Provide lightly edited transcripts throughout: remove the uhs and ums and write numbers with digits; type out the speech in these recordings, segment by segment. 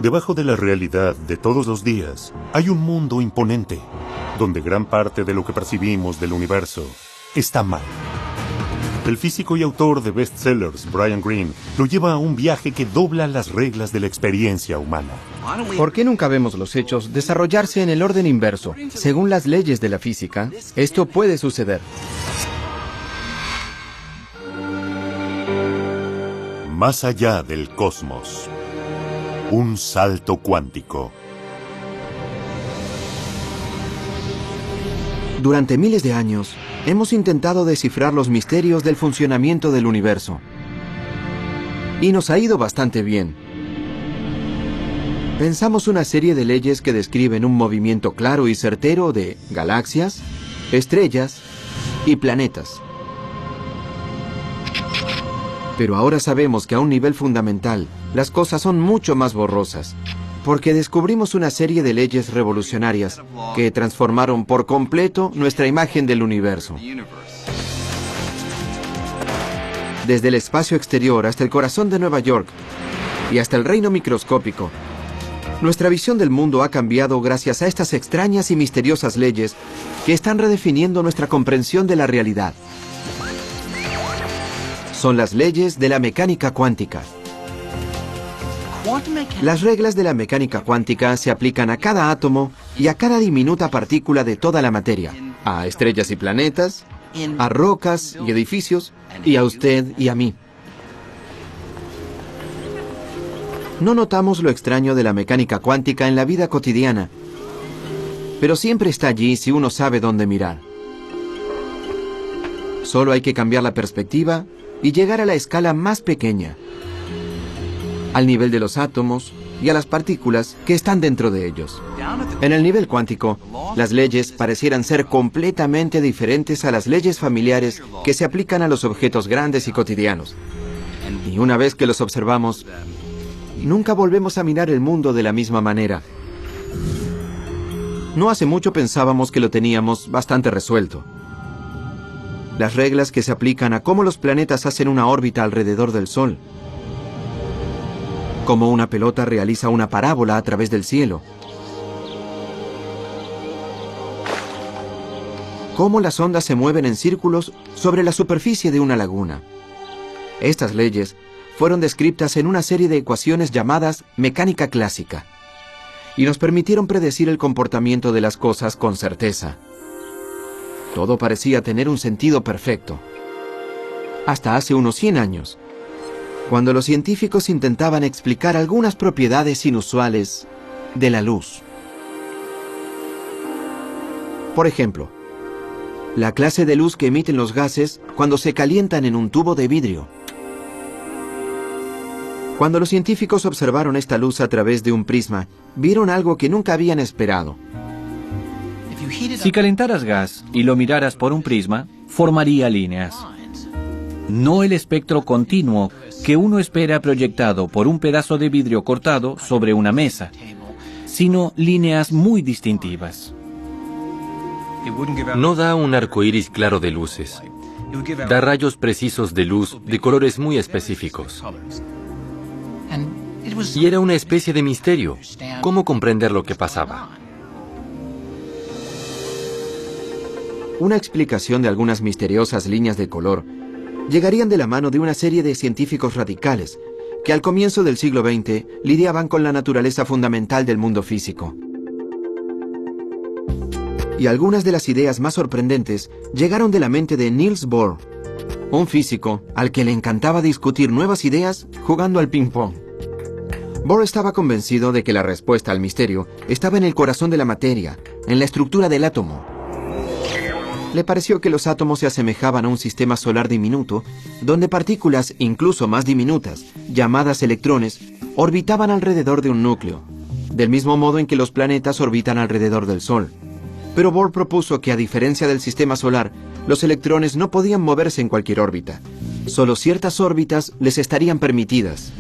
Debajo de la realidad de todos los días, hay un mundo imponente, donde gran parte de lo que percibimos del universo está mal. El físico y autor de bestsellers, Brian Greene, lo lleva a un viaje que dobla las reglas de la experiencia humana. ¿Por qué nunca vemos los hechos desarrollarse en el orden inverso? Según las leyes de la física, esto puede suceder. Más allá del cosmos. Un salto cuántico. Durante miles de años, hemos intentado descifrar los misterios del funcionamiento del universo. Y nos ha ido bastante bien. Pensamos una serie de leyes que describen un movimiento claro y certero de galaxias, estrellas y planetas. Pero ahora sabemos que a un nivel fundamental, las cosas son mucho más borrosas, porque descubrimos una serie de leyes revolucionarias que transformaron por completo nuestra imagen del universo. Desde el espacio exterior hasta el corazón de Nueva York y hasta el reino microscópico, nuestra visión del mundo ha cambiado gracias a estas extrañas y misteriosas leyes que están redefiniendo nuestra comprensión de la realidad. Son las leyes de la mecánica cuántica. Las reglas de la mecánica cuántica se aplican a cada átomo y a cada diminuta partícula de toda la materia, a estrellas y planetas, a rocas y edificios, y a usted y a mí. No notamos lo extraño de la mecánica cuántica en la vida cotidiana, pero siempre está allí si uno sabe dónde mirar. Solo hay que cambiar la perspectiva y llegar a la escala más pequeña, al nivel de los átomos y a las partículas que están dentro de ellos. En el nivel cuántico, las leyes parecieran ser completamente diferentes a las leyes familiares que se aplican a los objetos grandes y cotidianos. Y una vez que los observamos, nunca volvemos a mirar el mundo de la misma manera. No hace mucho pensábamos que lo teníamos bastante resuelto. Las reglas que se aplican a cómo los planetas hacen una órbita alrededor del Sol, cómo una pelota realiza una parábola a través del cielo, cómo las ondas se mueven en círculos sobre la superficie de una laguna. Estas leyes fueron descritas en una serie de ecuaciones llamadas mecánica clásica, y nos permitieron predecir el comportamiento de las cosas con certeza. Todo parecía tener un sentido perfecto. Hasta hace unos 100 años, cuando los científicos intentaban explicar algunas propiedades inusuales de la luz. Por ejemplo, la clase de luz que emiten los gases cuando se calientan en un tubo de vidrio. Cuando los científicos observaron esta luz a través de un prisma, vieron algo que nunca habían esperado. Si calentaras gas y lo miraras por un prisma, formaría líneas. No el espectro continuo que uno espera proyectado por un pedazo de vidrio cortado sobre una mesa, sino líneas muy distintivas. No da un arco iris claro de luces. Da rayos precisos de luz de colores muy específicos. Y era una especie de misterio. ¿Cómo comprender lo que pasaba? Una explicación de algunas misteriosas líneas de color llegarían de la mano de una serie de científicos radicales que al comienzo del siglo XX lidiaban con la naturaleza fundamental del mundo físico. Y algunas de las ideas más sorprendentes llegaron de la mente de Niels Bohr, un físico al que le encantaba discutir nuevas ideas jugando al ping-pong. Bohr estaba convencido de que la respuesta al misterio estaba en el corazón de la materia, en la estructura del átomo. Le pareció que los átomos se asemejaban a un sistema solar diminuto, donde partículas incluso más diminutas, llamadas electrones, orbitaban alrededor de un núcleo, del mismo modo en que los planetas orbitan alrededor del Sol. Pero Bohr propuso que, a diferencia del sistema solar, los electrones no podían moverse en cualquier órbita. Solo ciertas órbitas les estarían permitidas.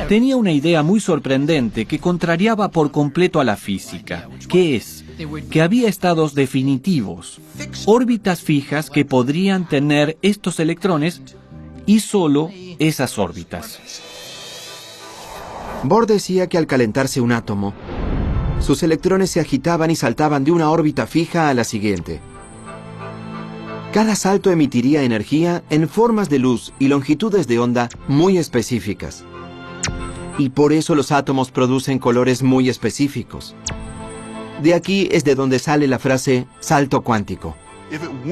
Tenía una idea muy sorprendente que contrariaba por completo a la física, que es que había estados definitivos, órbitas fijas que podrían tener estos electrones y solo esas órbitas. Bohr decía que al calentarse un átomo, sus electrones se agitaban y saltaban de una órbita fija a la siguiente. Cada salto emitiría energía en formas de luz y longitudes de onda muy específicas. Y por eso los átomos producen colores muy específicos. De aquí es de donde sale la frase salto cuántico.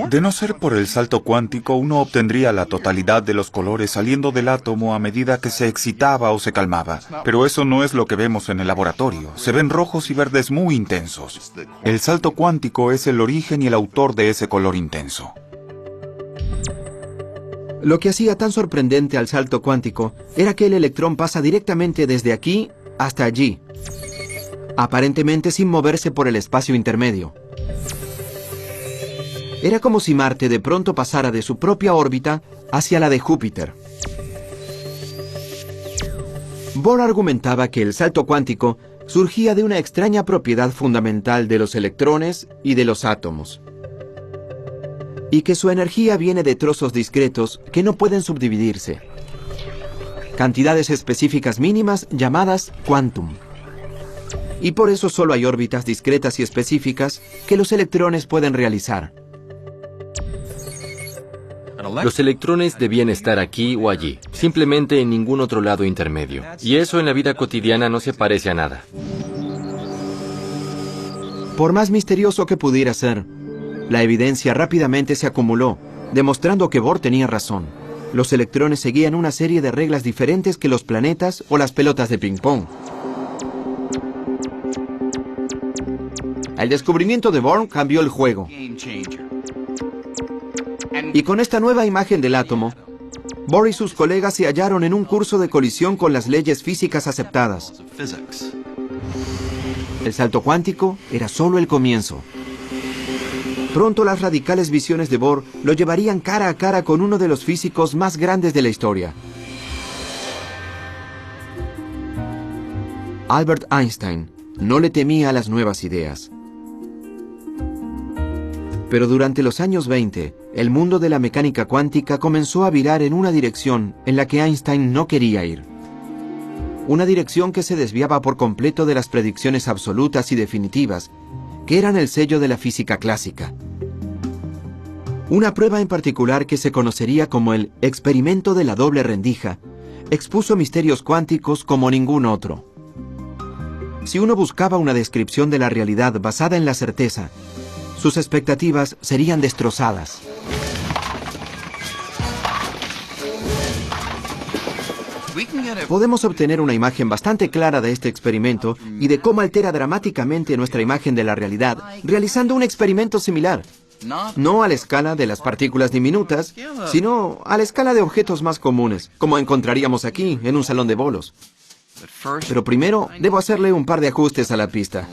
De no ser por el salto cuántico, uno obtendría la totalidad de los colores saliendo del átomo a medida que se excitaba o se calmaba. Pero eso no es lo que vemos en el laboratorio. Se ven rojos y verdes muy intensos. El salto cuántico es el origen y el autor de ese color intenso. Lo que hacía tan sorprendente al salto cuántico era que el electrón pasa directamente desde aquí hasta allí, aparentemente sin moverse por el espacio intermedio. Era como si Marte de pronto pasara de su propia órbita hacia la de Júpiter. Bohr argumentaba que el salto cuántico surgía de una extraña propiedad fundamental de los electrones y de los átomos, y que su energía viene de trozos discretos que no pueden subdividirse, cantidades específicas mínimas llamadas quantum. Y por eso solo hay órbitas discretas y específicas que los electrones pueden realizar. Los electrones debían estar aquí o allí, simplemente en ningún otro lado intermedio. Y eso en la vida cotidiana no se parece a nada. Por más misterioso que pudiera ser, la evidencia rápidamente se acumuló, demostrando que Bohr tenía razón. Los electrones seguían una serie de reglas diferentes que los planetas o las pelotas de ping-pong. El descubrimiento de Bohr cambió el juego. Y con esta nueva imagen del átomo, Bohr y sus colegas se hallaron en un curso de colisión con las leyes físicas aceptadas. El salto cuántico era solo el comienzo. Pronto las radicales visiones de Bohr lo llevarían cara a cara con uno de los físicos más grandes de la historia. Albert Einstein no le temía a las nuevas ideas. Pero durante los años 20, el mundo de la mecánica cuántica comenzó a virar en una dirección en la que Einstein no quería ir. Una dirección que se desviaba por completo de las predicciones absolutas y definitivas, que eran el sello de la física clásica. Una prueba en particular que se conocería como el experimento de la doble rendija, expuso misterios cuánticos como ningún otro. Si uno buscaba una descripción de la realidad basada en la certeza, sus expectativas serían destrozadas. Podemos obtener una imagen bastante clara de este experimento y de cómo altera dramáticamente nuestra imagen de la realidad realizando un experimento similar. No a la escala de las partículas diminutas, sino a la escala de objetos más comunes, como encontraríamos aquí en un salón de bolos. Pero primero debo hacerle un par de ajustes a la pista.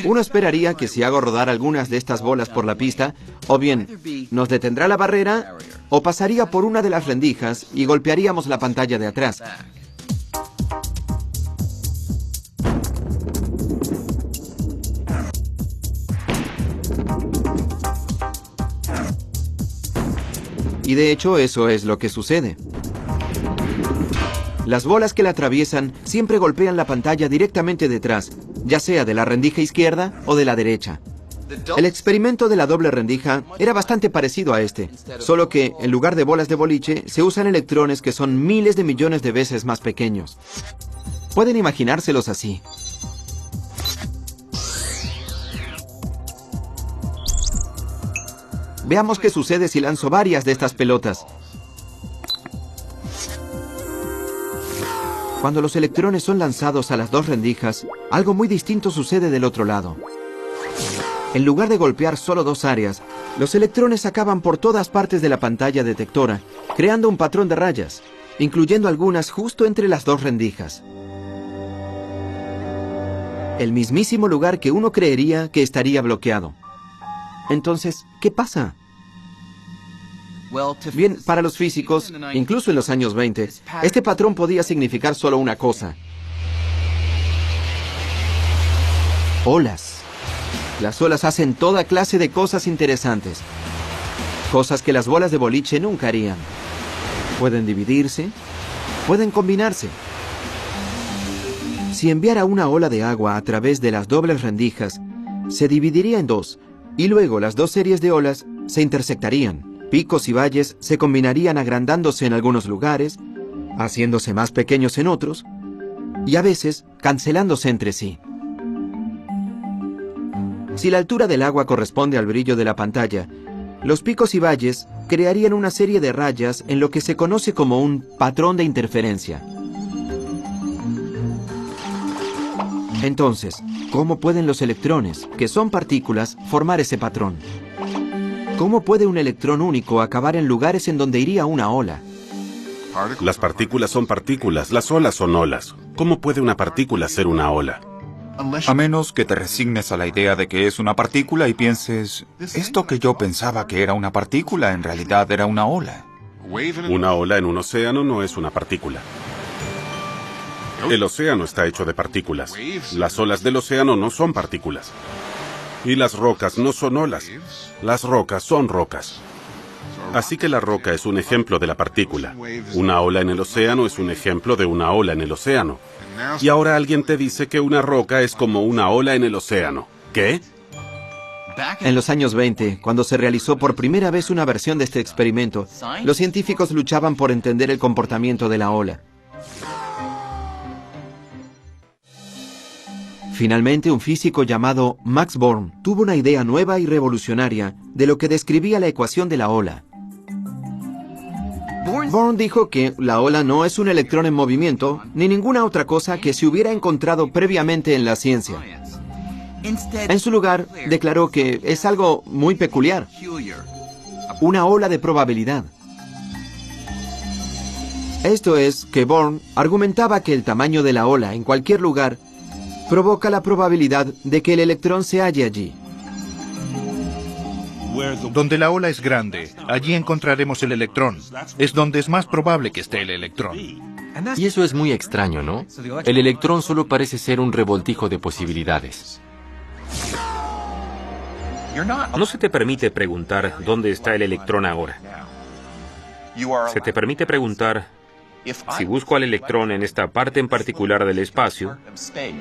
Uno esperaría que si hago rodar algunas de estas bolas por la pista, o bien nos detendrá la barrera, o pasaría por una de las rendijas y golpearíamos la pantalla de atrás. Y de hecho eso es lo que sucede. Las bolas que la atraviesan siempre golpean la pantalla directamente detrás, ya sea de la rendija izquierda o de la derecha. El experimento de la doble rendija era bastante parecido a este, solo que en lugar de bolas de boliche se usan electrones que son miles de millones de veces más pequeños. Pueden imaginárselos así. Veamos qué sucede si lanzo varias de estas pelotas. Cuando los electrones son lanzados a las dos rendijas, algo muy distinto sucede del otro lado. En lugar de golpear solo dos áreas, los electrones acaban por todas partes de la pantalla detectora, creando un patrón de rayas, incluyendo algunas justo entre las dos rendijas. El mismísimo lugar que uno creería que estaría bloqueado. Entonces, ¿qué pasa? Bien, para los físicos, incluso en los años 20, este patrón podía significar solo una cosa. Olas. Las olas hacen toda clase de cosas interesantes. cosas que las bolas de boliche nunca harían. Pueden dividirse, pueden combinarse. Si enviara una ola de agua a través de las dobles rendijas, se dividiría en dos, y luego las dos series de olas se intersectarían. Picos y valles se combinarían agrandándose en algunos lugares, haciéndose más pequeños en otros, y a veces cancelándose entre sí. Si la altura del agua corresponde al brillo de la pantalla, los picos y valles crearían una serie de rayas en lo que se conoce como un patrón de interferencia. Entonces, ¿cómo pueden los electrones, que son partículas, formar ese patrón? ¿Cómo puede un electrón único acabar en lugares en donde iría una ola? Las partículas son partículas, las olas son olas. ¿Cómo puede una partícula ser una ola? A menos que te resignes a la idea de que es una partícula y pienses, esto que yo pensaba que era una partícula en realidad era una ola. Una ola en un océano no es una partícula. El océano está hecho de partículas. Las olas del océano no son partículas. Y las rocas no son olas. Las rocas son rocas. Así que la roca es un ejemplo de la partícula. Una ola en el océano es un ejemplo de una ola en el océano. Y ahora alguien te dice que una roca es como una ola en el océano. ¿Qué? En los años 20, cuando se realizó por primera vez una versión de este experimento, los científicos luchaban por entender el comportamiento de la ola. Finalmente, un físico llamado Max Born tuvo una idea nueva y revolucionaria de lo que describía la ecuación de la ola. Born dijo que la ola no es un electrón en movimiento, ni ninguna otra cosa que se hubiera encontrado previamente en la ciencia. En su lugar, declaró que es algo muy peculiar, una ola de probabilidad. Esto es que Born argumentaba que el tamaño de la ola en cualquier lugar provoca la probabilidad de que el electrón se halle allí. Donde la ola es grande, allí encontraremos el electrón. Es donde es más probable que esté el electrón. Y eso es muy extraño, ¿no? El electrón solo parece ser un revoltijo de posibilidades. No se te permite preguntar dónde está el electrón ahora. Se te permite preguntar, si busco al electrón en esta parte en particular del espacio,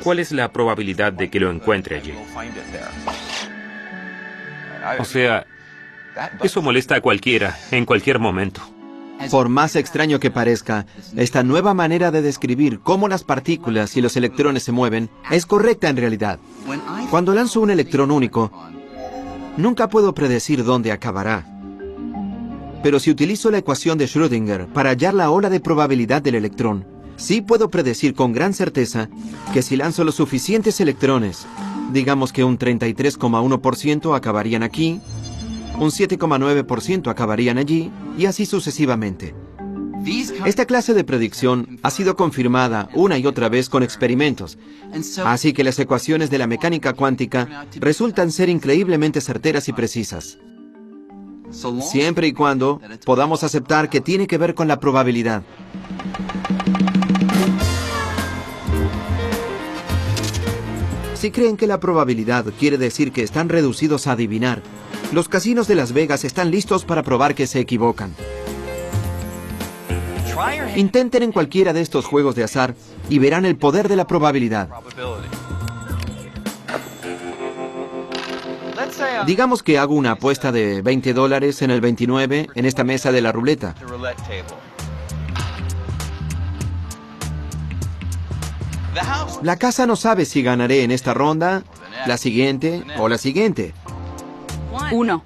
¿cuál es la probabilidad de que lo encuentre allí? O sea, eso molesta a cualquiera, en cualquier momento. Por más extraño que parezca, esta nueva manera de describir cómo las partículas y los electrones se mueven es correcta en realidad. Cuando lanzo un electrón único, nunca puedo predecir dónde acabará. Pero si utilizo la ecuación de Schrödinger para hallar la ola de probabilidad del electrón, sí puedo predecir con gran certeza que si lanzo los suficientes electrones, digamos que un 33,1% acabarían aquí, un 7,9% acabarían allí, y así sucesivamente. Esta clase de predicción ha sido confirmada una y otra vez con experimentos, así que las ecuaciones de la mecánica cuántica resultan ser increíblemente certeras y precisas. Siempre y cuando podamos aceptar que tiene que ver con la probabilidad. Si creen que la probabilidad quiere decir que están reducidos a adivinar, los casinos de Las Vegas están listos para probar que se equivocan. Intenten en cualquiera de estos juegos de azar y verán el poder de la probabilidad. Digamos que hago una apuesta de $20 en el 29 en esta mesa de la ruleta. La casa no sabe si ganaré en esta ronda, la siguiente o la siguiente. 1.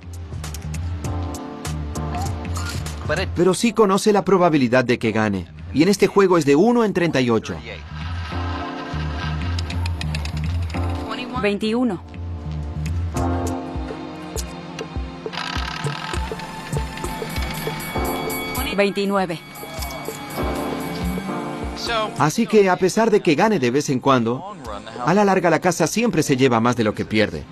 Pero sí conoce la probabilidad de que gane. Y en este juego es de 1 en 38. 21. 29. Así que a pesar de que gane de vez en cuando, a la larga la casa siempre se lleva más de lo que pierde.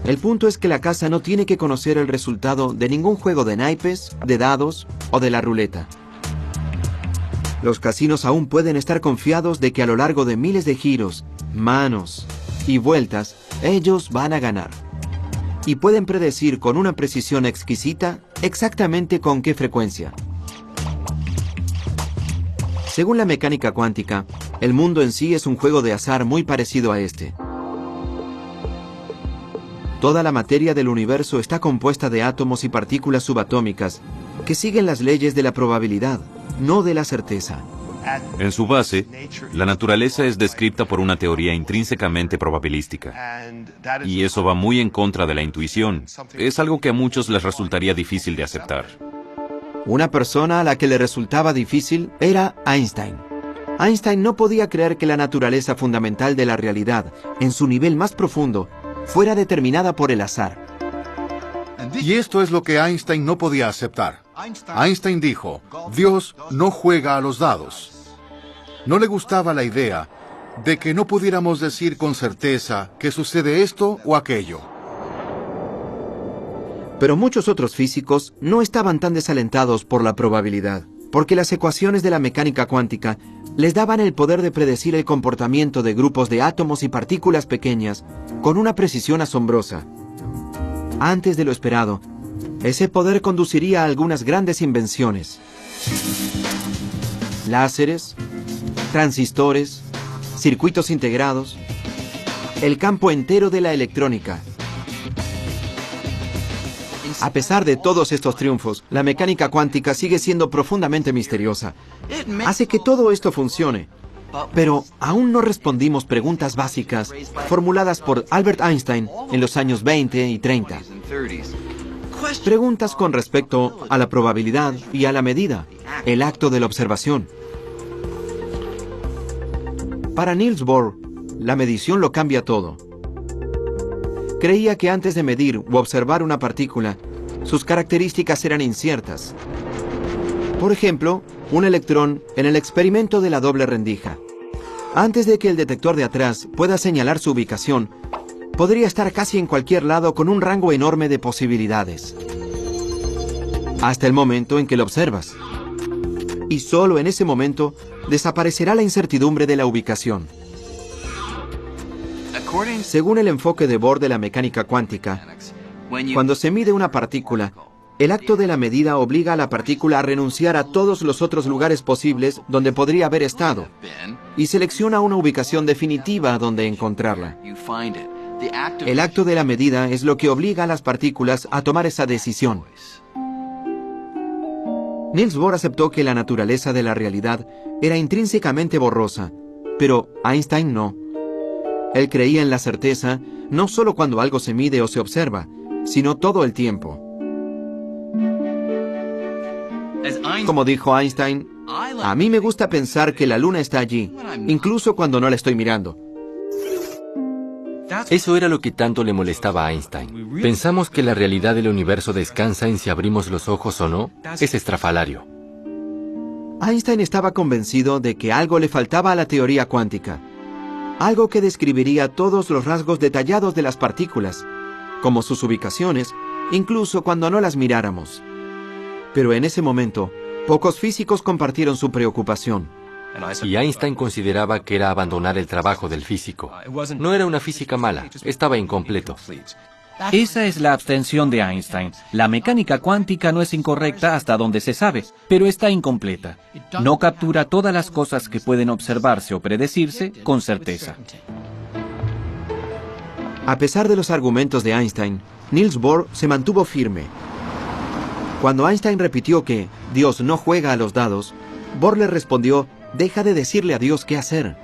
El punto es que la casa no tiene que conocer el resultado de ningún juego de naipes, de dados o de la ruleta. Los casinos aún pueden estar confiados de que a lo largo de miles de giros, manos y vueltas, ellos van a ganar. y pueden predecir con una precisión exquisita exactamente con qué frecuencia. Según la mecánica cuántica, el mundo en sí es un juego de azar muy parecido a este. Toda la materia del universo está compuesta de átomos y partículas subatómicas que siguen las leyes de la probabilidad, no de la certeza. En su base, la naturaleza es descrita por una teoría intrínsecamente probabilística. Y eso va muy en contra de la intuición. Es algo que a muchos les resultaría difícil de aceptar. Una persona a la que le resultaba difícil era Einstein. Einstein no podía creer que la naturaleza fundamental de la realidad, en su nivel más profundo, fuera determinada por el azar. Y esto es lo que Einstein no podía aceptar. Einstein dijo, Dios no juega a los dados. No le gustaba la idea de que no pudiéramos decir con certeza que sucede esto o aquello. Pero muchos otros físicos no estaban tan desalentados por la probabilidad, porque las ecuaciones de la mecánica cuántica les daban el poder de predecir el comportamiento de grupos de átomos y partículas pequeñas con una precisión asombrosa. Antes de lo esperado, ese poder conduciría a algunas grandes invenciones. Láseres, transistores, circuitos integrados, el campo entero de la electrónica. A pesar de todos estos triunfos, la mecánica cuántica sigue siendo profundamente misteriosa. Hace que todo esto funcione. Pero aún no respondimos preguntas básicas formuladas por Albert Einstein en los años 20 y 30. Preguntas con respecto a la probabilidad y a la medida, el acto de la observación. Para Niels Bohr, la medición lo cambia todo. Creía que antes de medir u observar una partícula, sus características eran inciertas. Por ejemplo, un electrón en el experimento de la doble rendija. Antes de que el detector de atrás pueda señalar su ubicación, podría estar casi en cualquier lado con un rango enorme de posibilidades. Hasta el momento en que lo observas. Y solo en ese momento desaparecerá la incertidumbre de la ubicación. Según el enfoque de Bohr de la mecánica cuántica, cuando se mide una partícula, el acto de la medida obliga a la partícula a renunciar a todos los otros lugares posibles donde podría haber estado y selecciona una ubicación definitiva donde encontrarla. El acto de la medida es lo que obliga a las partículas a tomar esa decisión. Niels Bohr aceptó que la naturaleza de la realidad era intrínsecamente borrosa, pero Einstein no. Él creía en la certeza no solo cuando algo se mide o se observa, sino todo el tiempo. Como dijo Einstein, a mí me gusta pensar que la luna está allí, incluso cuando no la estoy mirando. Eso era lo que tanto le molestaba a Einstein. ¿Pensamos que la realidad del universo descansa en si abrimos los ojos o no? Es estrafalario. Einstein estaba convencido de que algo le faltaba a la teoría cuántica. Algo que describiría todos los rasgos detallados de las partículas, como sus ubicaciones, incluso cuando no las miráramos. Pero en ese momento, pocos físicos compartieron su preocupación. Y Einstein consideraba que era abandonar el trabajo del físico. No era una física mala, estaba incompleto. Esa es la abstención de Einstein. La mecánica cuántica no es incorrecta hasta donde se sabe, pero está incompleta. No captura todas las cosas que pueden observarse o predecirse con certeza. A pesar de los argumentos de Einstein, Niels Bohr se mantuvo firme. Cuando Einstein repitió que Dios no juega a los dados, Bohr le respondió: deja de decirle a Dios qué hacer.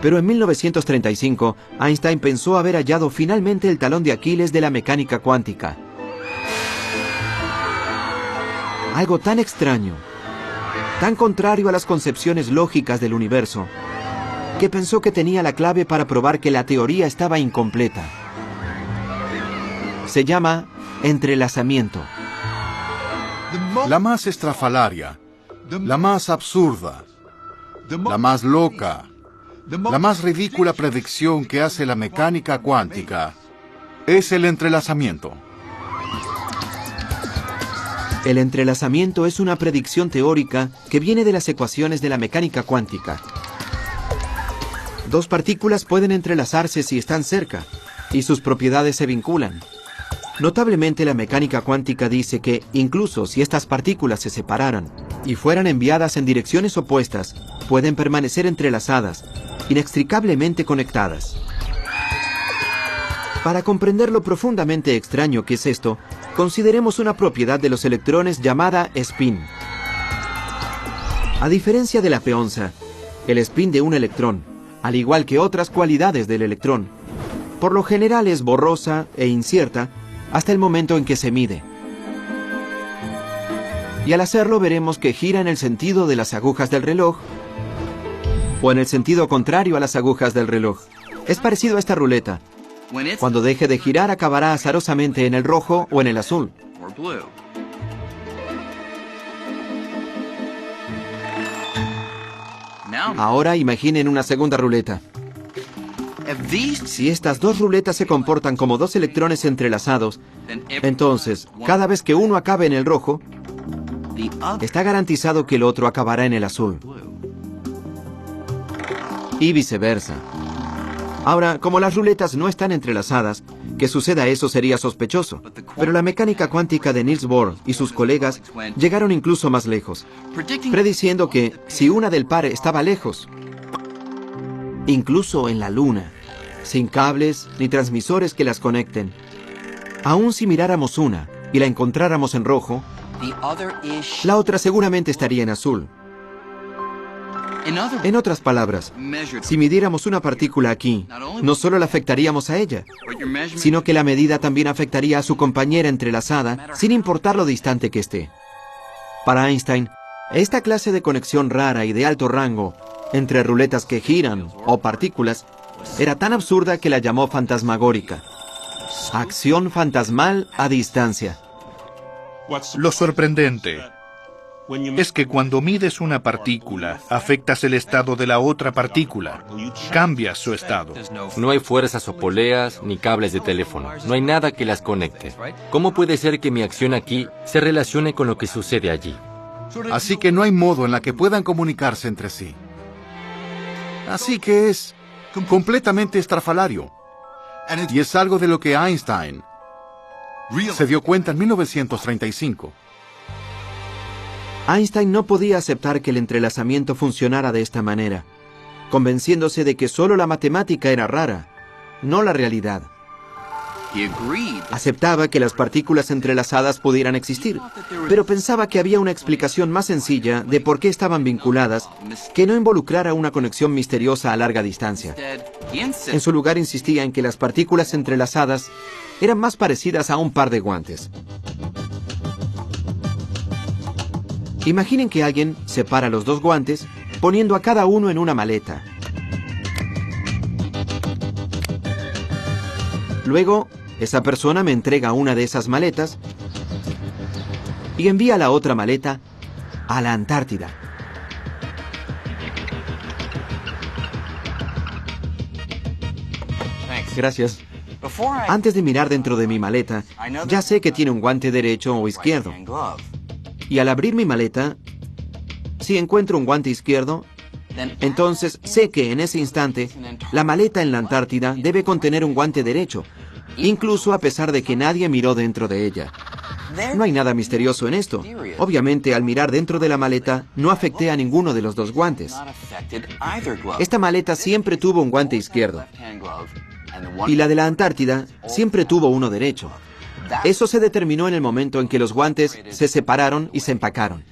Pero en 1935, Einstein pensó haber hallado finalmente el talón de Aquiles de la mecánica cuántica. Algo tan extraño, tan contrario a las concepciones lógicas del universo, que pensó que tenía la clave para probar que la teoría estaba incompleta. Se llama entrelazamiento. La más estrafalaria, la más absurda, la más loca, la más ridícula predicción que hace la mecánica cuántica es el entrelazamiento. El entrelazamiento es una predicción teórica que viene de las ecuaciones de la mecánica cuántica. Dos partículas pueden entrelazarse si están cerca, y sus propiedades se vinculan. Notablemente, la mecánica cuántica dice que, incluso si estas partículas se separaran y fueran enviadas en direcciones opuestas, pueden permanecer entrelazadas, inextricablemente conectadas. Para comprender lo profundamente extraño que es esto, consideremos una propiedad de los electrones llamada spin. A diferencia de la peonza, el spin de un electrón, al igual que otras cualidades del electrón, por lo general es borrosa e incierta hasta el momento en que se mide. Y al hacerlo veremos que gira en el sentido de las agujas del reloj o en el sentido contrario a las agujas del reloj. Es parecido a esta ruleta. Cuando deje de girar acabará azarosamente en el rojo o en el azul. Ahora imaginen una segunda ruleta. Si estas dos ruletas se comportan como dos electrones entrelazados, entonces, cada vez que uno acabe en el rojo, está garantizado que el otro acabará en el azul. Y viceversa. Ahora, como las ruletas no están entrelazadas, que suceda eso sería sospechoso. Pero la mecánica cuántica de Niels Bohr y sus colegas llegaron incluso más lejos, prediciendo que si una del par estaba lejos, incluso en la Luna, sin cables ni transmisores que las conecten, aun si miráramos una y la encontráramos en rojo, la otra seguramente estaría en azul. En otras palabras, si midiéramos una partícula aquí, no solo la afectaríamos a ella, sino que la medida también afectaría a su compañera entrelazada, sin importar lo distante que esté. Para Einstein, esta clase de conexión rara y de alto rango entre ruletas que giran o partículas era tan absurda que la llamó fantasmagórica. Acción fantasmal a distancia. Lo sorprendente es que cuando mides una partícula, afectas el estado de la otra partícula. Cambias su estado. No hay fuerzas o poleas ni cables de teléfono. No hay nada que las conecte. ¿Cómo puede ser que mi acción aquí se relacione con lo que sucede allí? Así que no hay modo en la que puedan comunicarse entre sí. Así que es completamente estrafalario. Y es algo de lo que Einstein se dio cuenta en 1935. Einstein no podía aceptar que el entrelazamiento funcionara de esta manera, convenciéndose de que solo la matemática era rara, no la realidad. Aceptaba que las partículas entrelazadas pudieran existir, pero pensaba que había una explicación más sencilla de por qué estaban vinculadas que no involucrara una conexión misteriosa a larga distancia. En su lugar insistía en que las partículas entrelazadas eran más parecidas a un par de guantes. Imaginen que alguien separa los dos guantes poniendo a cada uno en una maleta. Luego, esa persona me entrega una de esas maletas y envía la otra maleta a la Antártida. Gracias. Antes de mirar dentro de mi maleta, ya sé que tiene un guante derecho o izquierdo. Y al abrir mi maleta, si encuentro un guante izquierdo, entonces sé que en ese instante, la maleta en la Antártida debe contener un guante derecho, incluso a pesar de que nadie miró dentro de ella. No hay nada misterioso en esto. Obviamente, al mirar dentro de la maleta, no afecté a ninguno de los dos guantes. Esta maleta siempre tuvo un guante izquierdo. Y la de la Antártida siempre tuvo uno derecho. Eso se determinó en el momento en que los guantes se separaron y se empacaron.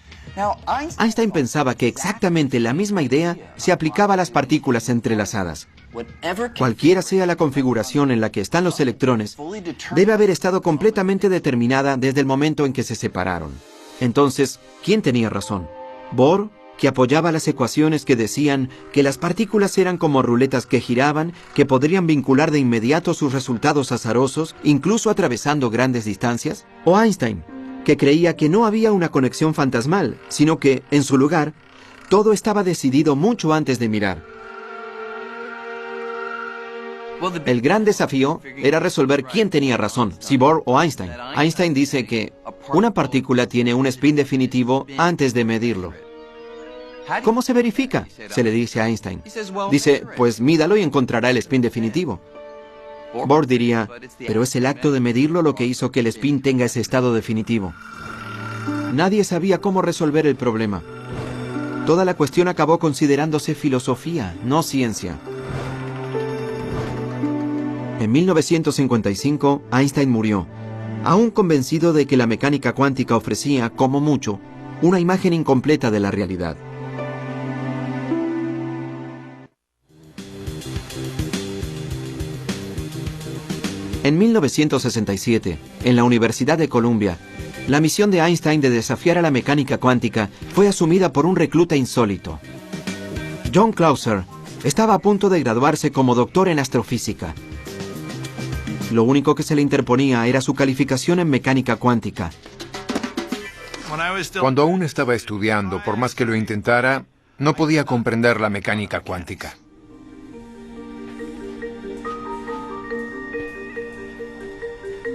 Einstein pensaba que exactamente la misma idea se aplicaba a las partículas entrelazadas. Cualquiera sea la configuración en la que están los electrones, debe haber estado completamente determinada desde el momento en que se separaron. Entonces, ¿quién tenía razón? ¿Bohr, que apoyaba las ecuaciones que decían que las partículas eran como ruletas que giraban, que podrían vincular de inmediato sus resultados azarosos, incluso atravesando grandes distancias? ¿O Einstein, que creía que no había una conexión fantasmal, sino que, en su lugar, todo estaba decidido mucho antes de mirar? El gran desafío era resolver quién tenía razón, si Bohr o Einstein. Einstein dice que una partícula tiene un spin definitivo antes de medirlo. ¿Cómo se verifica?, se le dice a Einstein. Dice, pues mídalo y encontrará el spin definitivo. Bohr diría, pero es el acto de medirlo lo que hizo que el spin tenga ese estado definitivo. Nadie sabía cómo resolver el problema. Toda la cuestión acabó considerándose filosofía, no ciencia. En 1955, Einstein murió, aún convencido de que la mecánica cuántica ofrecía, como mucho, una imagen incompleta de la realidad. En 1967, en la Universidad de Columbia, la misión de Einstein de desafiar a la mecánica cuántica fue asumida por un recluta insólito. John Clauser estaba a punto de graduarse como doctor en astrofísica. Lo único que se le interponía era su calificación en mecánica cuántica. Cuando aún estaba estudiando, por más que lo intentara, no podía comprender la mecánica cuántica.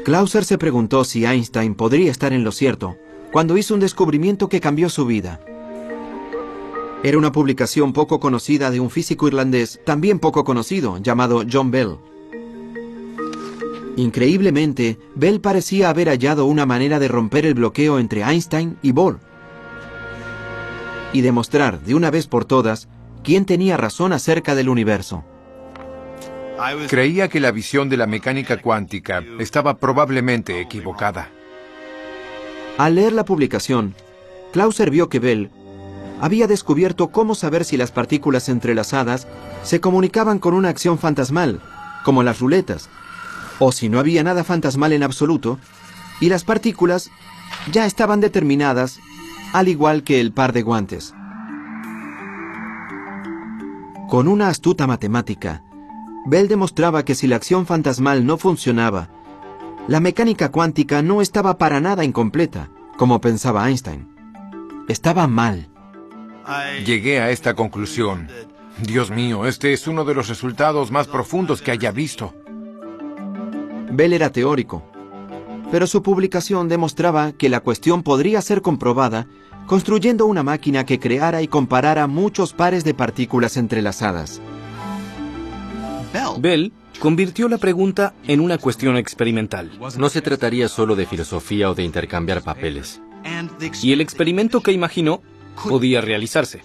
Clauser se preguntó si Einstein podría estar en lo cierto cuando hizo un descubrimiento que cambió su vida. Era una publicación poco conocida de un físico irlandés, también poco conocido, llamado John Bell. Increíblemente, Bell parecía haber hallado una manera de romper el bloqueo entre Einstein y Bohr y demostrar de una vez por todas quién tenía razón acerca del universo. Creía que la visión de la mecánica cuántica estaba probablemente equivocada. Al leer la publicación, Clauser vio que Bell había descubierto cómo saber si las partículas entrelazadas se comunicaban con una acción fantasmal, como las ruletas, o si no había nada fantasmal en absoluto, y las partículas ya estaban determinadas, al igual que el par de guantes. Con una astuta matemática, Bell demostraba que si la acción fantasmal no funcionaba, la mecánica cuántica no estaba para nada incompleta, como pensaba Einstein. Estaba mal. Llegué a esta conclusión. Dios mío, este es uno de los resultados más profundos que haya visto. Bell era teórico, pero su publicación demostraba que la cuestión podría ser comprobada construyendo una máquina que creara y comparara muchos pares de partículas entrelazadas. Bell convirtió la pregunta en una cuestión experimental. No se trataría solo de filosofía o de intercambiar papeles. Y el experimento que imaginó podía realizarse.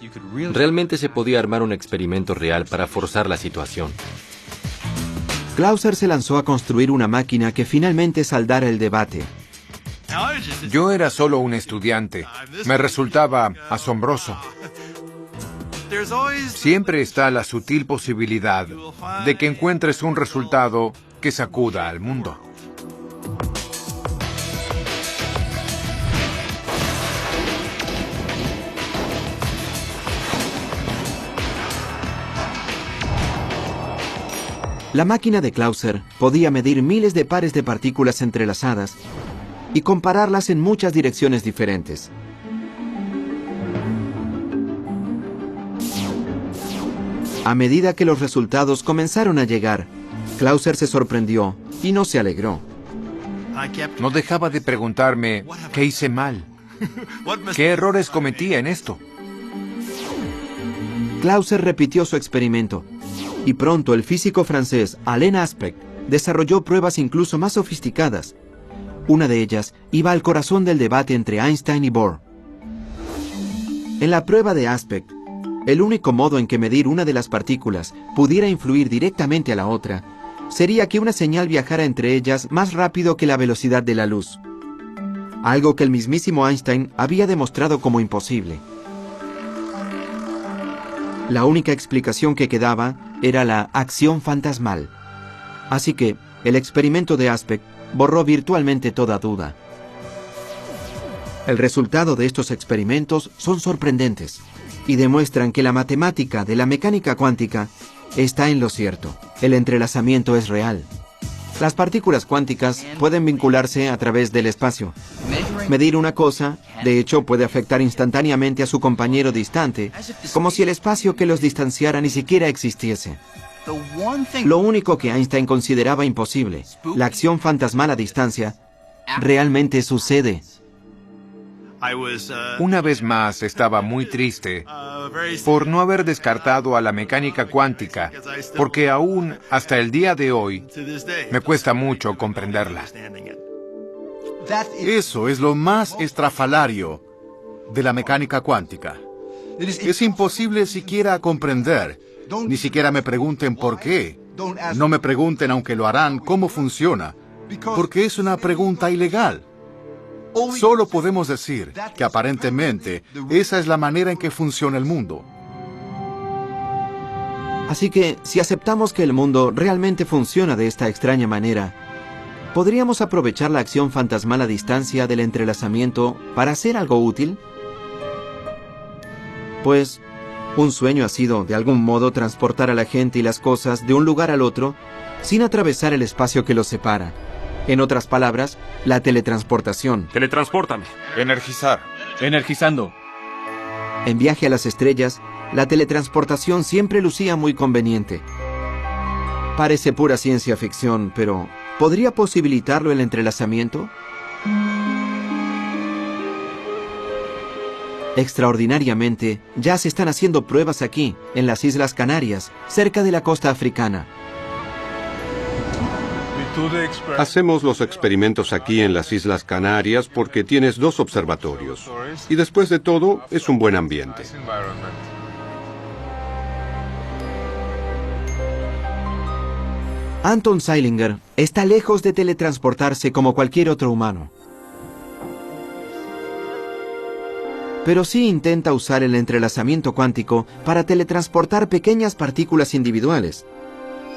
Realmente se podía armar un experimento real para forzar la situación. Clauser se lanzó a construir una máquina que finalmente saldara el debate. Yo era solo un estudiante. Me resultaba asombroso. Siempre está la sutil posibilidad de que encuentres un resultado que sacuda al mundo. La máquina de Clauser podía medir miles de pares de partículas entrelazadas y compararlas en muchas direcciones diferentes. A medida que los resultados comenzaron a llegar, Clauser se sorprendió y no se alegró. No dejaba de preguntarme qué hice mal, qué errores cometía en esto. Clauser repitió su experimento y pronto el físico francés Alain Aspect desarrolló pruebas incluso más sofisticadas. Una de ellas iba al corazón del debate entre Einstein y Bohr. En la prueba de Aspect, el único modo en que medir una de las partículas pudiera influir directamente a la otra sería que una señal viajara entre ellas más rápido que la velocidad de la luz, algo que el mismísimo Einstein había demostrado como imposible. La única explicación que quedaba era la acción fantasmal. Así que el experimento de Aspect borró virtualmente toda duda. El resultado de estos experimentos son sorprendentes y demuestran que la matemática de la mecánica cuántica está en lo cierto. El entrelazamiento es real. Las partículas cuánticas pueden vincularse a través del espacio. Medir una cosa, de hecho, puede afectar instantáneamente a su compañero distante, como si el espacio que los distanciara ni siquiera existiese. Lo único que Einstein consideraba imposible, la acción fantasmal a distancia, realmente sucede. Una vez más estaba muy triste por no haber descartado a la mecánica cuántica, porque aún hasta el día de hoy me cuesta mucho comprenderla. Eso es lo más estrafalario de la mecánica cuántica. Es imposible siquiera comprender. Ni siquiera me pregunten por qué. No me pregunten, aunque lo harán, cómo funciona, porque es una pregunta ilegal. Solo podemos decir que aparentemente esa es la manera en que funciona el mundo. Así que, si aceptamos que el mundo realmente funciona de esta extraña manera, ¿podríamos aprovechar la acción fantasmal a distancia del entrelazamiento para hacer algo útil? Pues, un sueño ha sido, de algún modo, transportar a la gente y las cosas de un lugar al otro sin atravesar el espacio que los separa. En otras palabras, la teletransportación. Teletranspórtame. Energizar. Energizando. En Viaje a las Estrellas, la teletransportación siempre lucía muy conveniente. Parece pura ciencia ficción, pero ¿podría posibilitarlo el entrelazamiento? Extraordinariamente, ya se están haciendo pruebas aquí, en las Islas Canarias, cerca de la costa africana. Hacemos los experimentos aquí en las Islas Canarias porque tienes 2 observatorios. Y después de todo, es un buen ambiente. Anton Zeilinger está lejos de teletransportarse como cualquier otro humano. Pero sí intenta usar el entrelazamiento cuántico para teletransportar pequeñas partículas individuales.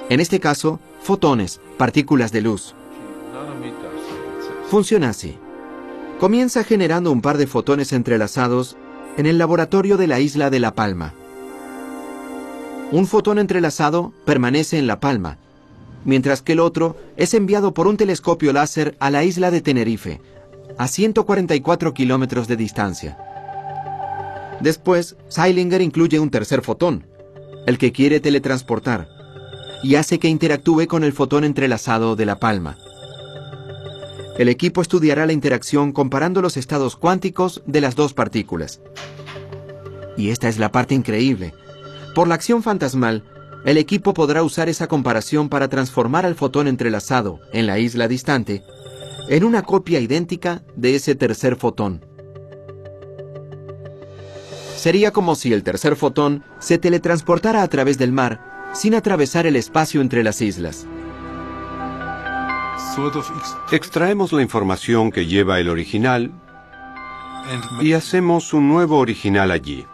En este caso, fotones, partículas de luz. Funciona así. Comienza generando un par de fotones entrelazados en el laboratorio de la isla de La Palma. Un fotón entrelazado permanece en La Palma, mientras que el otro es enviado por un telescopio láser a la isla de Tenerife, a 144 kilómetros de distancia. Después, Zeilinger incluye un tercer fotón, el que quiere teletransportar, y hace que interactúe con el fotón entrelazado de La Palma. El equipo estudiará la interacción comparando los estados cuánticos de las 2 partículas. Y esta es la parte increíble. Por la acción fantasmal, el equipo podrá usar esa comparación para transformar al fotón entrelazado en la isla distante en una copia idéntica de ese tercer fotón. Sería como si el tercer fotón se teletransportara a través del mar sin atravesar el espacio entre las islas. Extraemos la información que lleva el original y hacemos un nuevo original allí.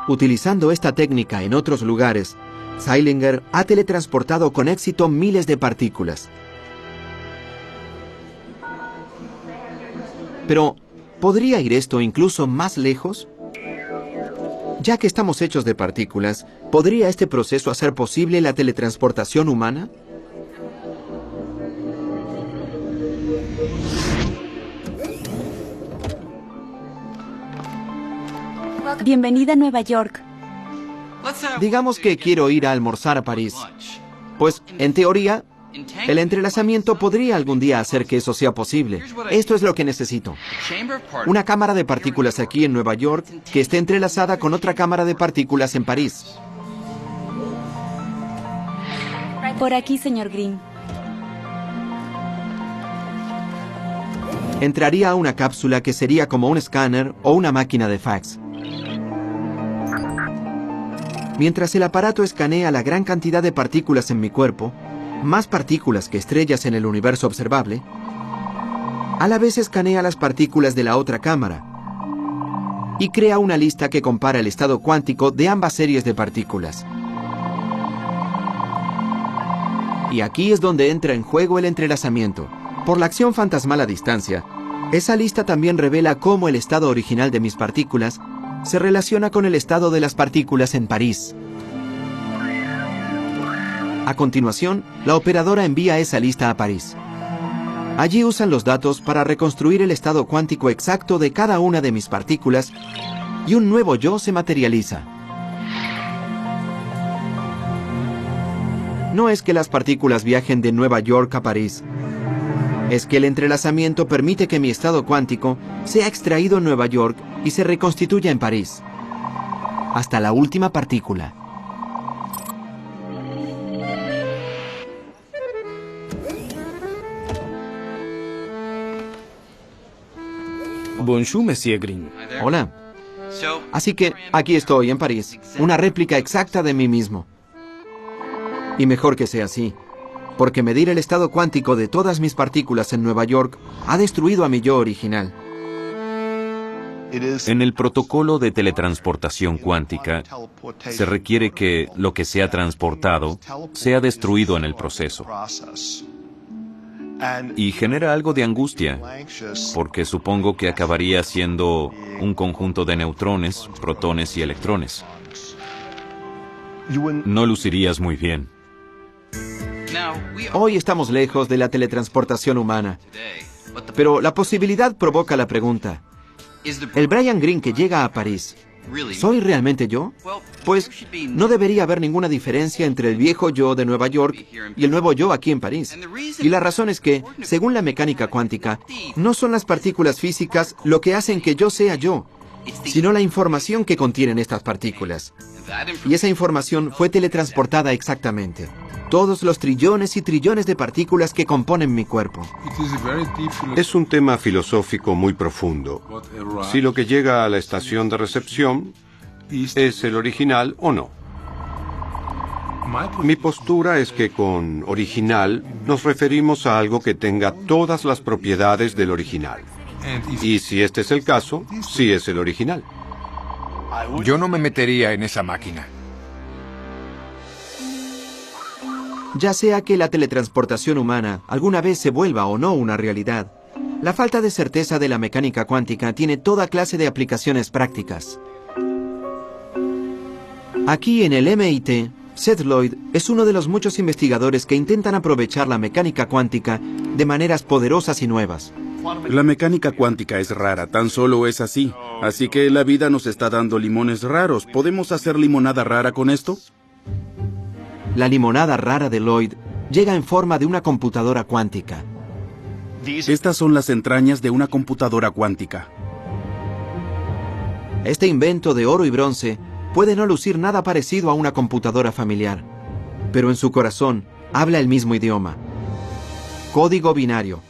Utilizando esta técnica en otros lugares, Zeilinger ha teletransportado con éxito miles de partículas. Pero, ¿podría ir esto incluso más lejos? Ya que estamos hechos de partículas, ¿podría este proceso hacer posible la teletransportación humana? Bienvenida a Nueva York. Digamos que quiero ir a almorzar a París. Pues, en teoría, el entrelazamiento podría algún día hacer que eso sea posible. Esto es lo que necesito. Una cámara de partículas aquí en Nueva York que esté entrelazada con otra cámara de partículas en París. Por aquí, señor Green. Entraría a una cápsula que sería como un escáner o una máquina de fax. Mientras el aparato escanea la gran cantidad de partículas en mi cuerpo, más partículas que estrellas en el universo observable, a la vez escanea las partículas de la otra cámara y crea una lista que compara el estado cuántico de ambas series de partículas. Y aquí es donde entra en juego el entrelazamiento. Por la acción fantasmal a distancia, esa lista también revela cómo el estado original de mis partículas se relaciona con el estado de las partículas en París. A continuación, la operadora envía esa lista a París. Allí usan los datos para reconstruir el estado cuántico exacto de cada una de mis partículas y un nuevo yo se materializa. No es que las partículas viajen de Nueva York a París. es que el entrelazamiento permite que mi estado cuántico sea extraído en Nueva York y se reconstituya en París, hasta la última partícula. Bonjour, Monsieur Green. Hola. Así que aquí estoy en París, una réplica exacta de mí mismo. Y mejor que sea así, porque medir el estado cuántico de todas mis partículas en Nueva York ha destruido a mi yo original. En el protocolo de teletransportación cuántica, se requiere que lo que sea transportado sea destruido en el proceso. Y genera algo de angustia, porque supongo que acabaría siendo un conjunto de neutrones, protones y electrones. No lucirías muy bien. Hoy estamos lejos de la teletransportación humana, pero la posibilidad provoca la pregunta. El Brian Greene que llega a París, ¿soy realmente yo? Pues no debería haber ninguna diferencia entre el viejo yo de Nueva York y el nuevo yo aquí en París. Y la razón es que, según la mecánica cuántica, no son las partículas físicas lo que hacen que yo sea yo, sino la información que contienen estas partículas. Y esa información fue teletransportada exactamente. Todos los trillones y trillones de partículas que componen mi cuerpo. Es un tema filosófico muy profundo. Si lo que llega a la estación de recepción es el original o no. Mi postura es que con original nos referimos a algo que tenga todas las propiedades del original. Y si este es el caso, sí es el original. Yo no me metería en esa máquina. Ya sea que la teletransportación humana alguna vez se vuelva o no una realidad, la falta de certeza de la mecánica cuántica tiene toda clase de aplicaciones prácticas. Aquí en el MIT, Seth Lloyd es uno de los muchos investigadores que intentan aprovechar la mecánica cuántica de maneras poderosas y nuevas. La mecánica cuántica es rara, tan solo es así. Así que la vida nos está dando limones raros. ¿Podemos hacer limonada rara con esto? La limonada rara de Lloyd llega en forma de una computadora cuántica. Estas son las entrañas de una computadora cuántica. Este invento de oro y bronce puede no lucir nada parecido a una computadora familiar, pero en su corazón habla el mismo idioma. Código binario.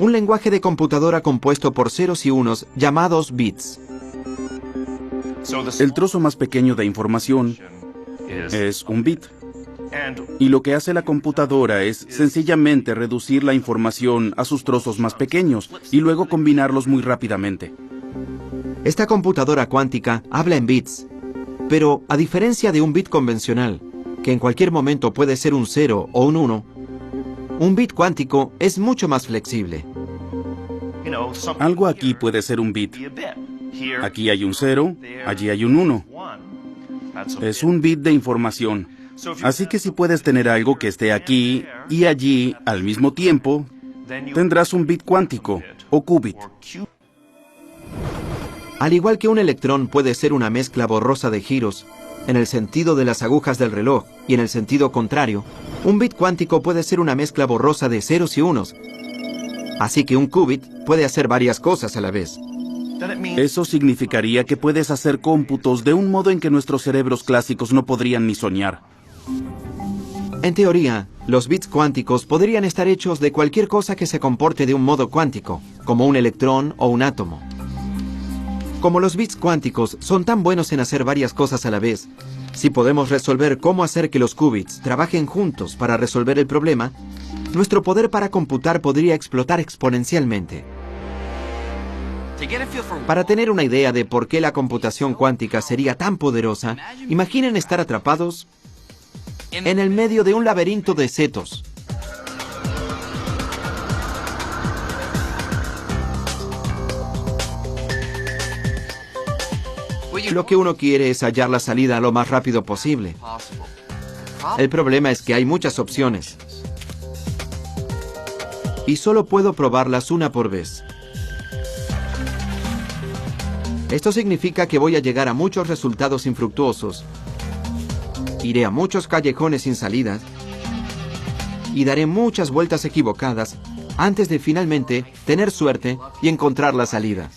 Un lenguaje de computadora compuesto por ceros y unos llamados bits. El trozo más pequeño de información es un bit. Y lo que hace la computadora es sencillamente reducir la información a sus trozos más pequeños y luego combinarlos muy rápidamente. Esta computadora cuántica habla en bits, pero a diferencia de un bit convencional, que en cualquier momento puede ser un 0 o un 1, un bit cuántico es mucho más flexible. Algo aquí puede ser un bit. Aquí hay un 0, allí hay un 1. Es un bit de información. Así que si puedes tener algo que esté aquí y allí al mismo tiempo, tendrás un bit cuántico o qubit. Al igual que un electrón puede ser una mezcla borrosa de giros, en el sentido de las agujas del reloj y en el sentido contrario, un bit cuántico puede ser una mezcla borrosa de ceros y unos. Así que un qubit puede hacer varias cosas a la vez. Eso significaría que puedes hacer cómputos de un modo en que nuestros cerebros clásicos no podrían ni soñar. En teoría, los bits cuánticos podrían estar hechos de cualquier cosa que se comporte de un modo cuántico, como un electrón o un átomo. Como los bits cuánticos son tan buenos en hacer varias cosas a la vez, si podemos resolver cómo hacer que los qubits trabajen juntos para resolver el problema, nuestro poder para computar podría explotar exponencialmente. Para tener una idea de por qué la computación cuántica sería tan poderosa, imaginen estar atrapados en el medio de un laberinto de setos. Lo que uno quiere es hallar la salida lo más rápido posible. El problema es que hay muchas opciones. Y solo puedo probarlas una por vez. Esto significa que voy a llegar a muchos resultados infructuosos. Iré a muchos callejones sin salidas. Y daré muchas vueltas equivocadas antes de finalmente tener suerte y encontrar la salida.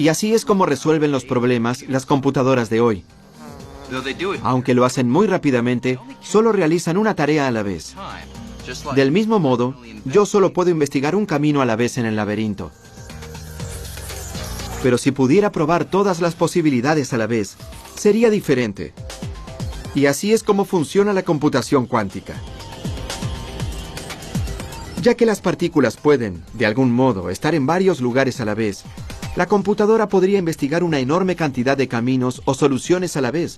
Y así es como resuelven los problemas las computadoras de hoy. Aunque lo hacen muy rápidamente, solo realizan una tarea a la vez. Del mismo modo, yo solo puedo investigar un camino a la vez en el laberinto. Pero si pudiera probar todas las posibilidades a la vez, sería diferente. Y así es como funciona la computación cuántica. Ya que las partículas pueden, de algún modo, estar en varios lugares a la vez, la computadora podría investigar una enorme cantidad de caminos o soluciones a la vez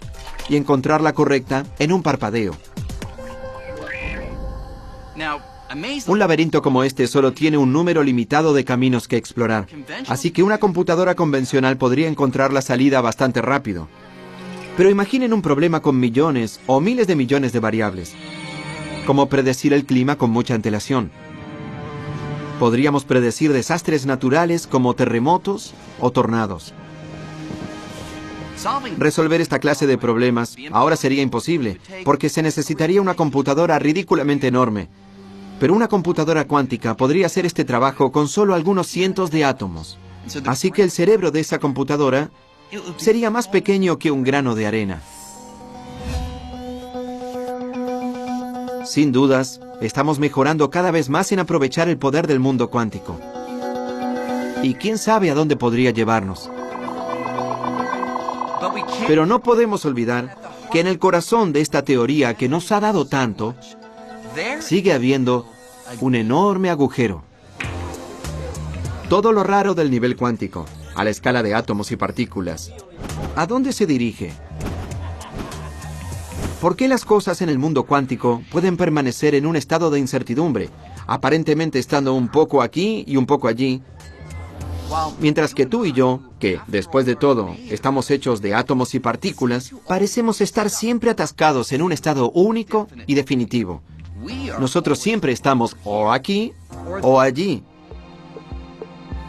y encontrar la correcta en un parpadeo. Un laberinto como este solo tiene un número limitado de caminos que explorar, así que una computadora convencional podría encontrar la salida bastante rápido. Pero imaginen un problema con millones o miles de millones de variables, como predecir el clima con mucha antelación. Podríamos predecir desastres naturales como terremotos o tornados. Resolver esta clase de problemas ahora sería imposible, porque se necesitaría una computadora ridículamente enorme. Pero una computadora cuántica podría hacer este trabajo con solo algunos cientos de átomos. Así que el cerebro de esa computadora sería más pequeño que un grano de arena. Sin dudas, estamos mejorando cada vez más en aprovechar el poder del mundo cuántico. Y quién sabe a dónde podría llevarnos. Pero no podemos olvidar que en el corazón de esta teoría que nos ha dado tanto, sigue habiendo un enorme agujero. Todo lo raro del nivel cuántico, a la escala de átomos y partículas, ¿a dónde se dirige? ¿Por qué las cosas en el mundo cuántico pueden permanecer en un estado de incertidumbre, aparentemente estando un poco aquí y un poco allí, mientras que tú y yo, que, después de todo, estamos hechos de átomos y partículas, parecemos estar siempre atascados en un estado único y definitivo? Nosotros siempre estamos o aquí o allí.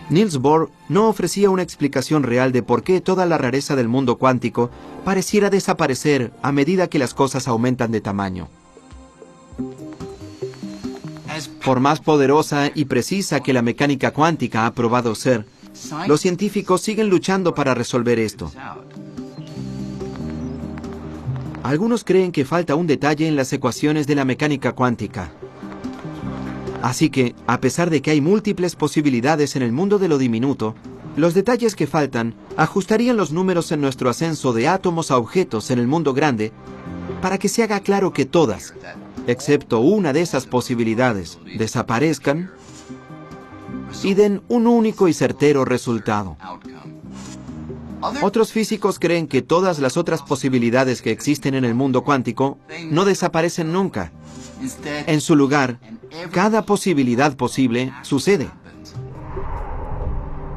Niels Bohr no ofrecía una explicación real de por qué toda la rareza del mundo cuántico pareciera desaparecer a medida que las cosas aumentan de tamaño. Por más poderosa y precisa que la mecánica cuántica ha probado ser, los científicos siguen luchando para resolver esto. Algunos creen que falta un detalle en las ecuaciones de la mecánica cuántica. Así que, a pesar de que hay múltiples posibilidades en el mundo de lo diminuto, los detalles que faltan ajustarían los números en nuestro ascenso de átomos a objetos en el mundo grande para que se haga claro que todas, excepto una de esas posibilidades, desaparezcan y den un único y certero resultado. Otros físicos creen que todas las otras posibilidades que existen en el mundo cuántico no desaparecen nunca. En su lugar, cada posibilidad posible sucede.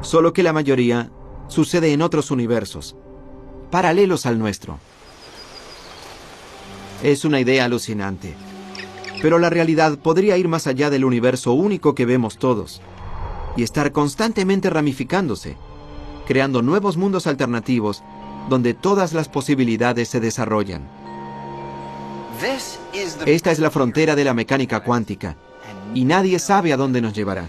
Solo que la mayoría sucede en otros universos, paralelos al nuestro. Es una idea alucinante, pero la realidad podría ir más allá del universo único que vemos todos, y estar constantemente ramificándose, creando nuevos mundos alternativos donde todas las posibilidades se desarrollan. Esta es la frontera de la mecánica cuántica, y nadie sabe a dónde nos llevará.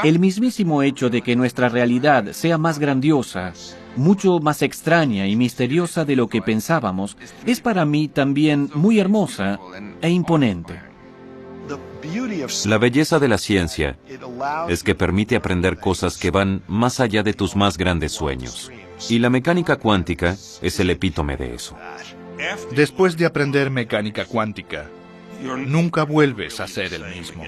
El mismísimo hecho de que nuestra realidad sea más grandiosa, mucho más extraña y misteriosa de lo que pensábamos, es para mí también muy hermosa e imponente. La belleza de la ciencia es que permite aprender cosas que van más allá de tus más grandes sueños. Y la mecánica cuántica es el epítome de eso. Después de aprender mecánica cuántica, nunca vuelves a ser el mismo.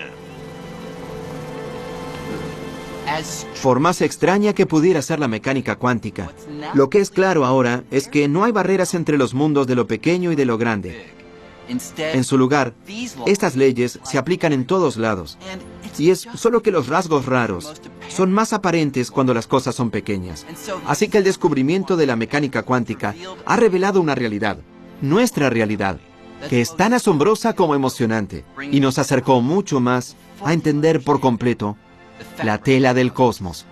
Por más extraña que pudiera ser la mecánica cuántica, lo que es claro ahora es que no hay barreras entre los mundos de lo pequeño y de lo grande. En su lugar, estas leyes se aplican en todos lados, y es solo que los rasgos raros son más aparentes cuando las cosas son pequeñas. Así que el descubrimiento de la mecánica cuántica ha revelado una realidad, nuestra realidad, que es tan asombrosa como emocionante, y nos acercó mucho más a entender por completo la tela del cosmos.